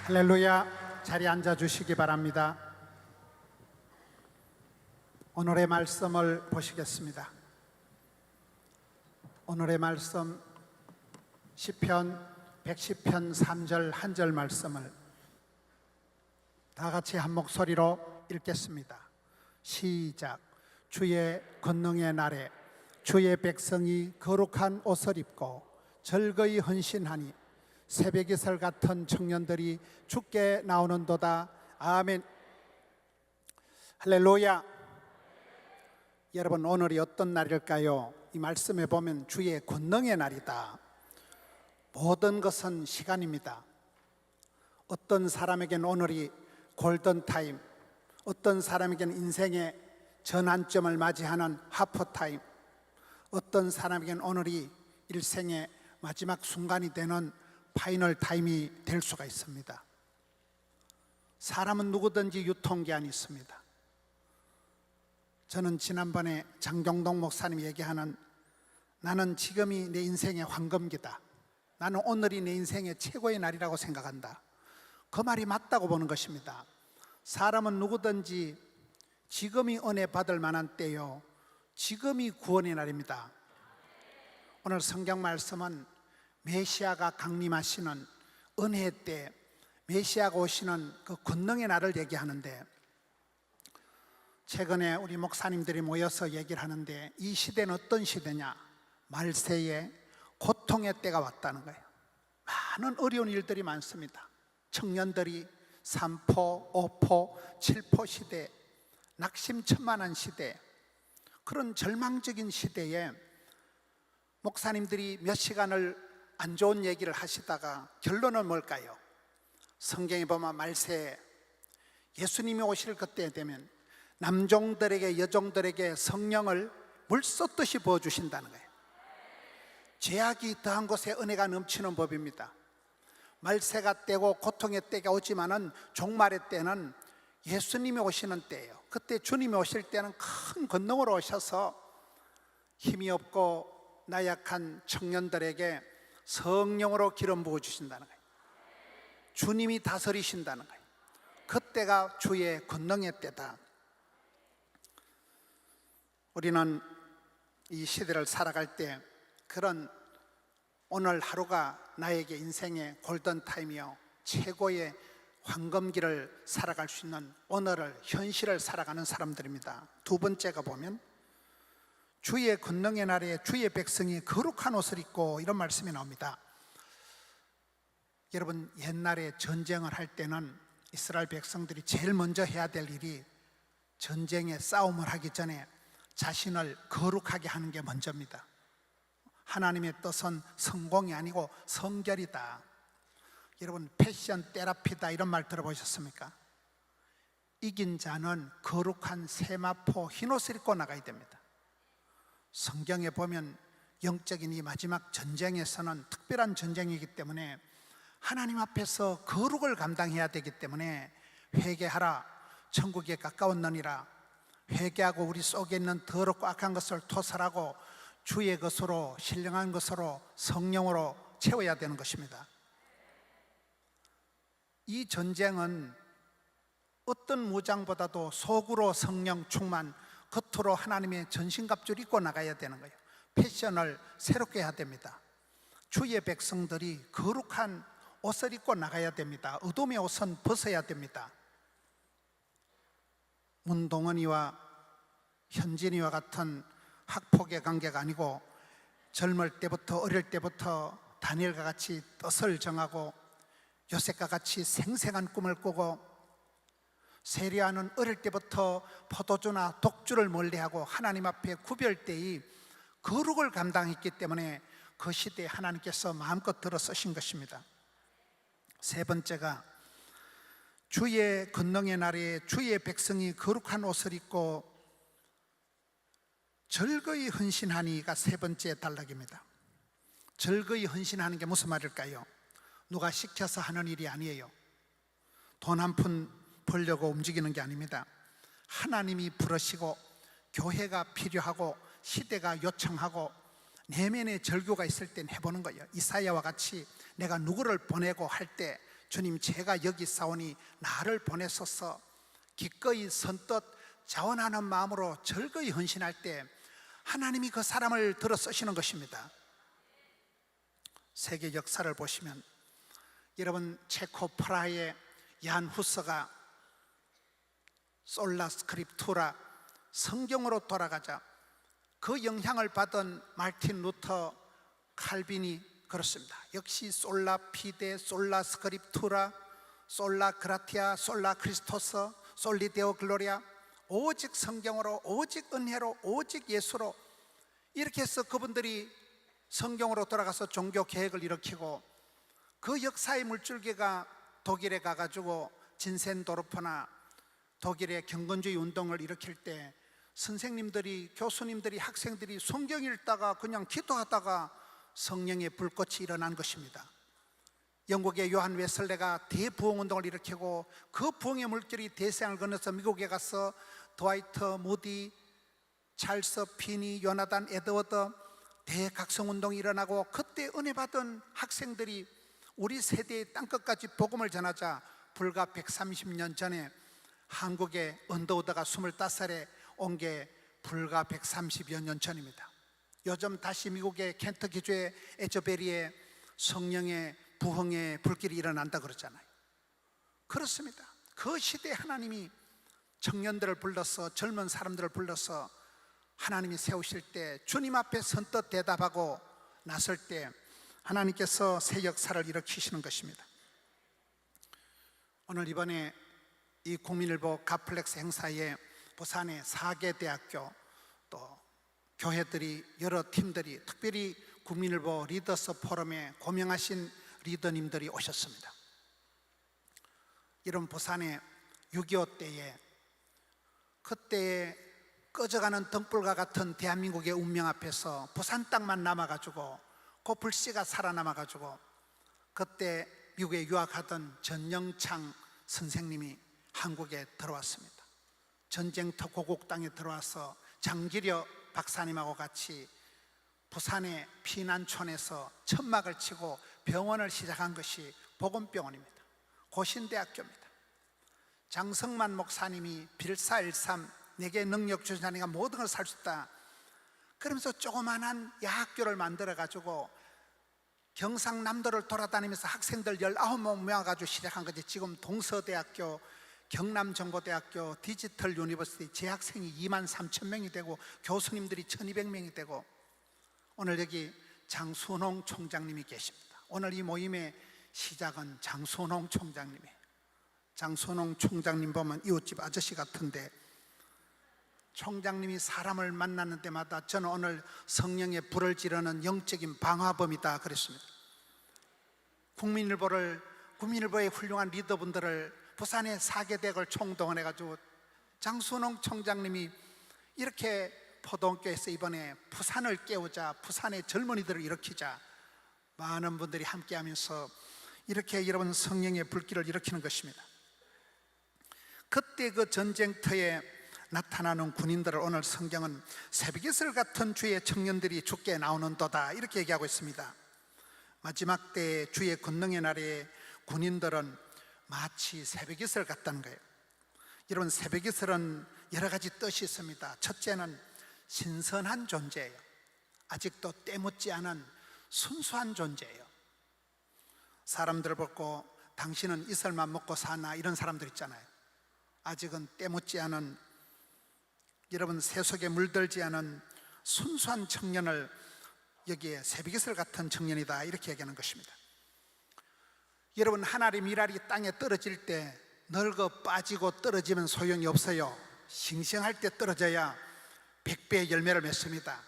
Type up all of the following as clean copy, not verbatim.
할렐루야. 자리에 앉아 주시기 바랍니다. 오늘의 말씀을 보시겠습니다. 오늘의 말씀 시편 110편 3절 한 절 말씀을 다 같이 한 목소리로 읽겠습니다. 시작. 주의 권능의 날에 주의 백성이 거룩한 옷을 입고 절거이 헌신하니 새벽이슬 같은 청년들이 주께 나오는도다. 아멘. 할렐루야. 여러분, 오늘이 어떤 날일까요? 이 말씀에 보면 주의 권능의 날이다. 모든 것은 시간입니다. 어떤 사람에겐 오늘이 골든타임, 어떤 사람에겐 인생의 전환점을 맞이하는 하프타임, 어떤 사람에겐 오늘이 일생의 마지막 순간이 되는 파이널 타임이 될 수가 있습니다. 사람은 누구든지 유통기한이 있습니다. 저는 지난번에 장경동 목사님이 얘기하는 나는 지금이 내 인생의 황금기다, 나는 오늘이 내 인생의 최고의 날이라고 생각한다, 그 말이 맞다고 보는 것입니다. 사람은 누구든지 지금이 은혜 받을 만한 때요, 지금이 구원의 날입니다. 오늘 성경 말씀은 메시아가 강림하시는 은혜 때, 메시아가 오시는 그 권능의 날을 얘기하는데, 최근에 우리 목사님들이 모여서 얘기를 하는데, 이 시대는 어떤 시대냐? 말세에 고통의 때가 왔다는 거예요. 많은 어려운 일들이 많습니다. 청년들이 3포, 5포, 7포 시대, 낙심천만한 시대, 그런 절망적인 시대에 목사님들이 몇 시간을 안 좋은 얘기를 하시다가 결론은 뭘까요? 성경에 보면 말세에 예수님이 오실 그때 되면 남종들에게 여종들에게 성령을 물 쏟듯이 부어주신다는 거예요. 죄악이 더한 곳에 은혜가 넘치는 법입니다. 말세가 때고 고통의 때가 오지만은 종말의 때는 예수님이 오시는 때예요. 그때 주님이 오실 때는 큰 권능으로 오셔서 힘이 없고 나약한 청년들에게 성령으로 기름 부어주신다는 거예요. 주님이 다스리신다는 거예요. 그때가 주의 권능의 때다. 우리는 이 시대를 살아갈 때 그런 오늘 하루가 나에게 인생의 골든타임이요, 최고의 황금기를 살아갈 수 있는 오늘을, 현실을 살아가는 사람들입니다. 두 번째가 보면 주의 권능의 날에 주의 백성이 거룩한 옷을 입고, 이런 말씀이 나옵니다. 여러분, 옛날에 전쟁을 할 때는 이스라엘 백성들이 제일 먼저 해야 될 일이 전쟁에 싸움을 하기 전에 자신을 거룩하게 하는 게 먼저입니다. 하나님의 뜻은 성공이 아니고 성결이다. 여러분, 패션 테라피다, 이런 말 들어보셨습니까? 이긴 자는 거룩한 세마포 흰옷을 입고 나가야 됩니다. 성경에 보면 영적인 이 마지막 전쟁에서는 특별한 전쟁이기 때문에 하나님 앞에서 거룩을 감당해야 되기 때문에 회개하라, 천국에 가까웠느니라, 회개하고 우리 속에 있는 더럽고 악한 것을 토설하고 주의 것으로, 신령한 것으로, 성령으로 채워야 되는 것입니다. 이 전쟁은 어떤 무장보다도 속으로 성령 충만, 겉으로 하나님의 전신갑주를 입고 나가야 되는 거예요. 패션을 새롭게 해야 됩니다. 주의 백성들이 거룩한 옷을 입고 나가야 됩니다. 어둠의 옷은 벗어야 됩니다. 문동원이와 현진이와 같은 학폭의 관계가 아니고, 젊을 때부터, 어릴 때부터 다니엘과 같이 뜻을 정하고 요셉과 같이 생생한 꿈을 꾸고, 세리아는 어릴 때부터 포도주나 독주를 멀리하고 하나님 앞에 구별되이 거룩을 감당했기 때문에 그 시대에 하나님께서 마음껏 들어 쓰신 것입니다. 세 번째가 주의 권능의 날에 주의 백성이 거룩한 옷을 입고 절거이 헌신하니가 세 번째 단락입니다. 절거이 헌신하는 게 무슨 말일까요? 누가 시켜서 하는 일이 아니에요. 돈 한 푼 벌려고 움직이는 게 아닙니다. 하나님이 부르시고 교회가 필요하고 시대가 요청하고 내면의 절규가 있을 땐 해보는 거예요. 이사야와 같이 내가 누구를 보내고 할 때 주님, 제가 여기 싸우니 나를 보내소서 기꺼이 선뜻 자원하는 마음으로 즐거이 헌신할 때 하나님이 그 사람을 들어 쓰시는 것입니다. 세계 역사를 보시면 여러분, 체코 프라하의 얀 후서가 솔라 스크립투라 성경으로 돌아가자 그 영향을 받은 마르틴 루터 칼빈이 그렇습니다. 역시 솔라 피데, 솔라 스크립투라, 솔라 그라티아, 솔라 크리스토스, 솔리 데오 글로리아, 오직 성경으로, 오직 은혜로, 오직 예수로, 이렇게 해서 그분들이 성경으로 돌아가서 종교 개혁을 일으키고, 그 역사의 물줄기가 독일에 가가지고 진센도르프나 독일의 경건주의 운동을 일으킬 때 선생님들이, 교수님들이, 학생들이 성경 읽다가 그냥 기도하다가 성령의 불꽃이 일어난 것입니다. 영국의 요한 웨슬레가 대부흥운동을 일으키고 그 부흥의 물결이 대서양을 건너서 미국에 가서 드와이트 무디, 찰스 피니, 요나단 에드워드 대각성운동이 일어나고, 그때 은혜 받은 학생들이 우리 세대의 땅끝까지 복음을 전하자 불과 130년 전에 한국에 언더우드가 25살에 온 게 불과 130여 년 전입니다. 요즘 다시 미국의 켄터키주의 에저베리에 성령의 부흥의 불길이 일어난다 그러잖아요. 그렇습니다. 그 시대에 하나님이 청년들을 불러서, 젊은 사람들을 불러서 하나님이 세우실 때, 주님 앞에 선뜻 대답하고 나설 때 하나님께서 새 역사를 일으키시는 것입니다. 오늘 이번에 이 국민일보 가플렉스 행사에 부산의 4개 대학교 또 교회들이, 여러 팀들이, 특별히 국민일보 리더스 포럼에 고명하신 리더님들이 오셨습니다. 이런 부산의 6.25 때에, 그때의 꺼져가는 등불과 같은 대한민국의 운명 앞에서 부산 땅만 남아가지고 그 불씨가 살아남아가지고, 그때 미국에 유학하던 전영창 선생님이 한국에 들어왔습니다. 전쟁터 고국 땅에 들어와서 장기려 박사님하고 같이 부산의 피난촌에서 천막을 치고 병원을 시작한 것이 복음병원입니다. 고신대학교입니다. 장성만 목사님이 빌사일삼 내게 능력 주신 자니가 모든 걸 살 수 있다 그러면서 조그만한 야학교를 만들어 가지고 경상남도를 돌아다니면서 학생들 19명 모아가지고 시작한 것이 지금 동서대학교, 경남정보대학교, 디지털 유니버시티 재학생이 23,000명이 되고 교수님들이 1,200명이 되고, 오늘 여기 장순홍 총장님이 계십니다. 오늘 이 모임의 시작은 장순홍 총장님이에요. 장순홍 총장님 보면 이웃집 아저씨 같은데, 총장님이 사람을 만나는 때마다 저는 오늘 성령의 불을 지르는 영적인 방화범이다 그랬습니다. 국민일보의 훌륭한 리더분들을 부산의 4개 대학을 총동원해가지고 장순홍 총장님이 이렇게 포동교에서 이번에 부산을 깨우자, 부산의 젊은이들을 일으키자, 많은 분들이 함께하면서 이렇게 여러분 성령의 불길을 일으키는 것입니다. 그때 그 전쟁터에 나타나는 군인들을 오늘 성경은 새벽이슬 같은 주의 청년들이 죽게 나오는도다 이렇게 얘기하고 있습니다. 마지막 때 주의 권능의 날에 군인들은 마치 새벽이슬 같다는 거예요. 여러분, 새벽이슬은 여러 가지 뜻이 있습니다. 첫째는 신선한 존재예요. 아직도 때묻지 않은 순수한 존재예요. 사람들을 보고 당신은 이슬만 먹고 사나 이런 사람들 있잖아요. 아직은 때묻지 않은, 여러분 세속에 물들지 않은 순수한 청년을 여기에 새벽이슬 같은 청년이다 이렇게 얘기하는 것입니다. 여러분, 하나의 미랄이 땅에 떨어질 때 늙어 빠지고 떨어지면 소용이 없어요. 싱싱할 때 떨어져야 100배의 열매를 맺습니다.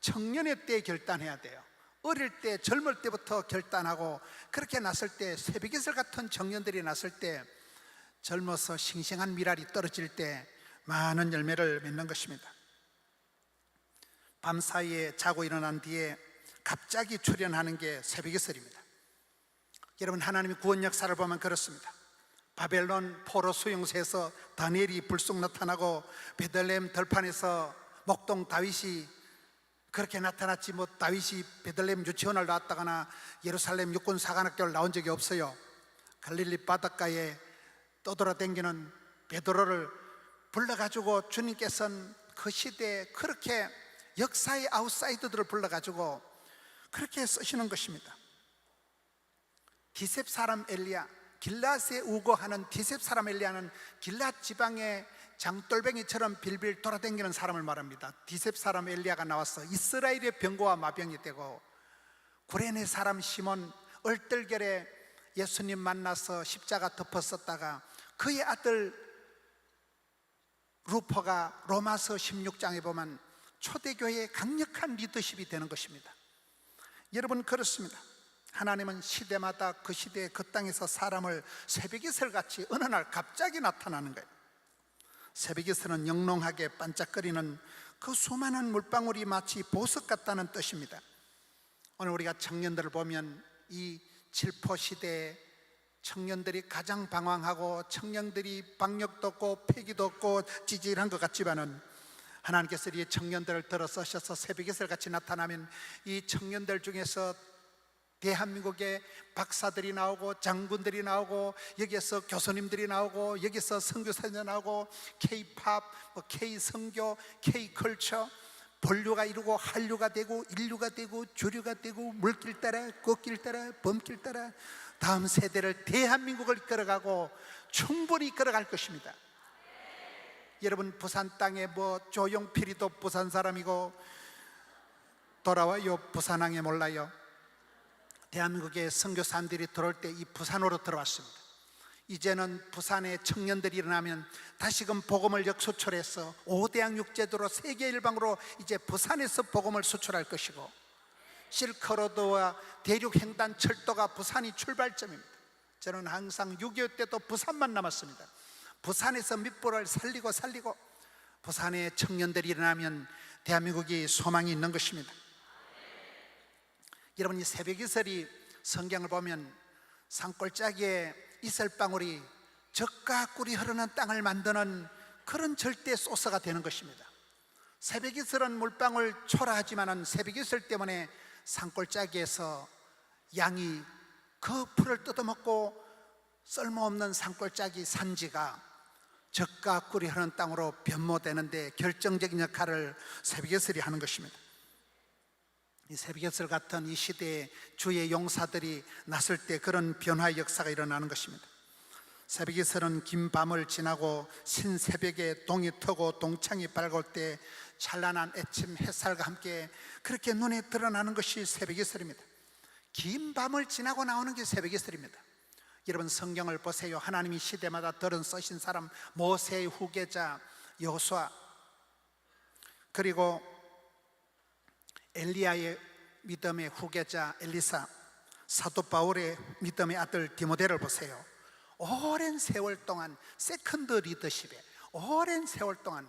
청년의 때에 결단해야 돼요. 어릴 때, 젊을 때부터 결단하고, 그렇게 났을 때, 새벽이슬 같은 청년들이 났을 때, 젊어서 싱싱한 미랄이 떨어질 때 많은 열매를 맺는 것입니다. 밤사이에 자고 일어난 뒤에 갑자기 출현하는 게 새벽이슬입니다. 여러분, 하나님의 구원 역사를 보면 그렇습니다. 바벨론 포로 수용소에서 다니엘이 불쑥 나타나고, 베들레헴 들판에서 목동 다윗이 그렇게 나타났지, 뭐 다윗이 베들레헴 유치원을 나왔다거나 예루살렘 육군 사관학교를 나온 적이 없어요. 갈릴리 바닷가에 떠돌아다니는 베드로를 불러가지고 주님께서는 그 시대에 그렇게 역사의 아웃사이더들을 불러가지고 그렇게 쓰시는 것입니다. 디셉 사람 엘리야, 길앗에 우거하는 디셉 사람 엘리야는 길앗 지방의 장돌뱅이처럼 빌빌 돌아다니는 사람을 말합니다. 디셉 사람 엘리야가 나와서 이스라엘의 병거와 마병이 되고, 구레네 사람 시몬 얼떨결에 예수님 만나서 십자가 덮었었다가 그의 아들 루퍼가 로마서 16장에 보면 초대교회의 강력한 리더십이 되는 것입니다. 여러분, 그렇습니다. 하나님은 시대마다 그 시대에 그 땅에서 사람을 새벽이슬같이 어느 날 갑자기 나타나는 거예요. 새벽이슬은 영롱하게 반짝거리는 그 수많은 물방울이 마치 보석 같다는 뜻입니다. 오늘 우리가 청년들을 보면 이 질포 시대에 청년들이 가장 방황하고 청년들이 방역도 없고 패기도 없고 찌질한 것 같지만은, 하나님께서 이 청년들을 들어 쓰셔서 새벽이슬 같이 나타나면 이 청년들 중에서 대한민국의 박사들이 나오고 장군들이 나오고, 여기에서 교수님들이 나오고, 여기서 선교사님이 나오고, K-팝, K-선교, K-컬처, 본류가 이루고 한류가 되고 인류가 되고 주류가 되고, 물길 따라 꽃길 따라 범길 따라 다음 세대를, 대한민국을 이끌어가고 충분히 이끌어갈 것입니다. 여러분, 부산 땅에 조용필이도 부산 사람이고 돌아와요 부산항에 몰라요. 대한민국의 선교사님들이 들어올 때 이 부산으로 들어왔습니다. 이제는 부산의 청년들이 일어나면 다시금 복음을 역수출해서 5대양 6제도로 세계 일방으로 이제 부산에서 복음을 수출할 것이고, 실크로드와 대륙횡단 철도가 부산이 출발점입니다. 저는 항상 6.25 때도 부산만 남았습니다. 부산에서 밑보를 살리고 부산의 청년들이 일어나면 대한민국이 소망이 있는 것입니다. 여러분, 이 새벽이슬이 성경을 보면 산골짜기에 이슬방울이 젖과 꿀이 흐르는 땅을 만드는 그런 절대 소스가 되는 것입니다. 새벽이슬은 물방울 초라하지만은 새벽이슬 때문에 산골짜기에서 양이 그 풀을 뜯어먹고 쓸모없는 산골짜기 산지가 젖과 꿀이 흐르는 땅으로 변모되는데 결정적인 역할을 새벽이슬이 하는 것입니다. 이 새벽이슬 같은 이 시대에 주의 용사들이 나설 때 그런 변화의 역사가 일어나는 것입니다. 새벽이슬은 긴 밤을 지나고 신새벽에 동이 트고 동창이 밝을 때 찬란한 아침 햇살과 함께 그렇게 눈에 드러나는 것이 새벽이슬입니다. 긴 밤을 지나고 나오는 게 새벽이슬입니다. 여러분, 성경을 보세요. 하나님이 시대마다 들은 쓰신 사람, 모세의 후계자 여호수아, 그리고 엘리야의 믿음의 후계자 엘리사, 사도 바울의 믿음의 아들 디모데를 보세요. 오랜 세월 동안 세컨드 리더십에, 오랜 세월 동안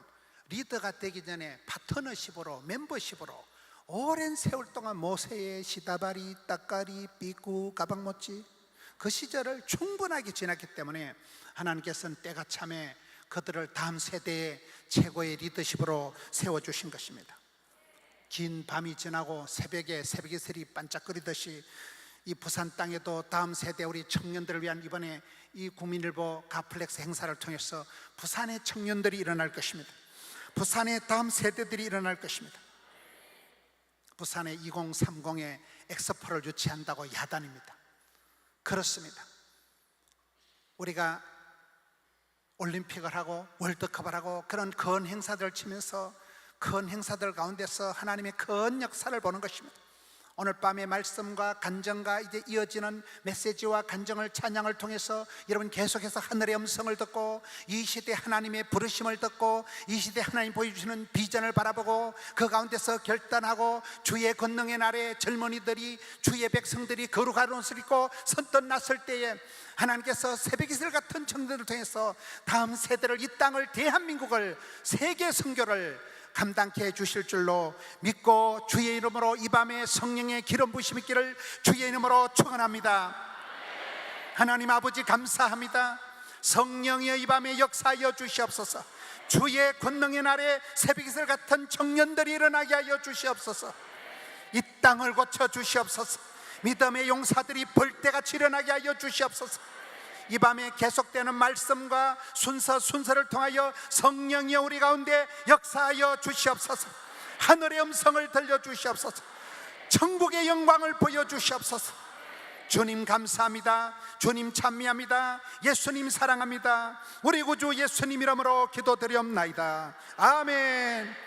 리더가 되기 전에 파트너십으로, 멤버십으로 오랜 세월 동안 모세의 시다바리, 따까리, 삐꾸, 가방모찌 그 시절을 충분하게 지났기 때문에 하나님께서는 때가 참에 그들을 다음 세대의 최고의 리더십으로 세워주신 것입니다. 긴 밤이 지나고 새벽에 새벽이슬이 반짝거리듯이 이 부산 땅에도 다음 세대 우리 청년들을 위한 이번에 이 국민일보 가플렉스 행사를 통해서 부산의 청년들이 일어날 것입니다. 부산의 다음 세대들이 일어날 것입니다. 부산의 2030에 엑스포를 유치한다고 야단입니다. 그렇습니다. 우리가 올림픽을 하고 월드컵을 하고 그런 큰 행사들을 치면서 큰 행사들 가운데서 하나님의 큰 역사를 보는 것입니다. 오늘 밤의 말씀과 간정과 이제 이어지는 메시지와 간정을, 찬양을 통해서 여러분 계속해서 하늘의 음성을 듣고 이 시대 하나님의 부르심을 듣고 이 시대 하나님 보여주시는 비전을 바라보고 그 가운데서 결단하고 주의 권능의 날에 젊은이들이, 주의 백성들이 거룩한 옷을 입고 선뜻 났을 때에 하나님께서 새벽이슬 같은 청년들을 통해서 다음 세대를, 이 땅을, 대한민국을, 세계 선교를 감당케 해주실 줄로 믿고 주의 이름으로 이 밤에 성령의 기름 부으심 있기를 주의 이름으로 축원합니다. 하나님 아버지 감사합니다. 성령의 이 밤에 역사하여 주시옵소서. 주의 권능의 날에 새벽이슬 같은 청년들이 일어나게 하여 주시옵소서. 이 땅을 고쳐 주시옵소서. 믿음의 용사들이 벌떼같이 일어나게 하여 주시옵소서. 이 밤에 계속되는 말씀과 순서를 통하여 성령이여 우리 가운데 역사하여 주시옵소서. 하늘의 음성을 들려주시옵소서. 천국의 영광을 보여주시옵소서. 주님 감사합니다. 주님 찬미합니다. 예수님 사랑합니다. 우리 구주 예수님 이름으로 기도드리옵나이다. 아멘.